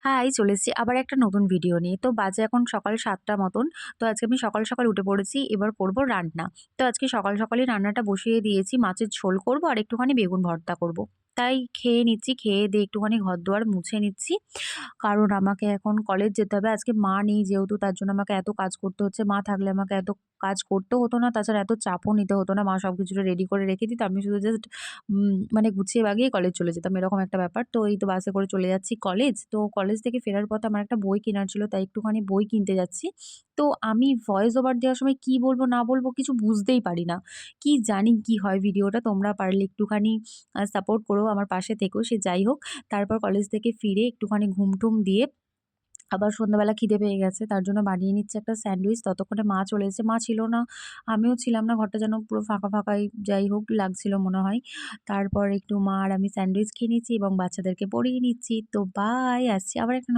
High, চলে এসেছি আবার একটা নতুন ভিডিও নিয়ে। তো বাজে এখন সকাল ৭টা মতন। তো আজকে আমি সকাল, সকাল উঠে পড়েছি। এবার করব রান্না। তো আজকে সকাল, সকালই রান্নাটা বসিয়ে দিয়েছি। মাছের ঝোল করব আর একটুখানি বেগুন ভর্তা করব। তাই খেয়ে নিচ্ছি। খেয়ে দিয়ে একটুখানি ঘর-দুয়ার মুছে নিচ্ছি। কারণ আমাকে এখন কলেজ যেতে হবে। আজকে মা নেই যেহেতু তার জন্য আমাকে এত কাজ করতে হচ্ছে। মা থাকলে আমাকে এত কাজ করতেও হতো না। তাছাড়া এত চাপও নিতে হতো না। মা সবকিছুটা রেডি করে রেখে দিত। আমি শুধু জাস্ট মানে গুছিয়ে বাগিয়ে কলেজ চলে যেতাম। এরকম একটা ব্যাপার। তো এই তো বাসে করে চলে যাচ্ছি কলেজ। তো কলেজ থেকে ফেরার পথে আমার একটা বই কেনার ছিল। তাই একটুখানি বই কিনতে যাচ্ছি। তো আমি ভয়েস ওভার দেওয়ার সময় কি বলব না বলব কিছু বুঝতেই পারি না। কি জানি কি হয় ভিডিওটা তোমরা পারলে একটুখানি সাপোর্ট করো, আমার পাশে থেকো। সে যাই হোক। তারপর কলেজ থেকে ফিরে একটুখানি ঘুম-টুম দিয়ে আবার সন্ধ্যাবেলা খিদে পেয়ে গেছে। তার জন্য বানিয়ে নিচ্ছি একটা স্যান্ডউইচ। ততক্ষণে মা চলে এসেছে। মা ছিল না, আমিও ছিলাম না। ঘরটা যেন পুরো ফাঁকা, ফাঁকাই যাই হোক লাগছিল মনে হয়। তারপর একটু মা আর আমি স্যান্ডউইচ খেয়ে নিচ্ছি এবং বাচ্চাদেরকে পড়িয়ে নিচ্ছি। তো বাই, আসছি আবার একটা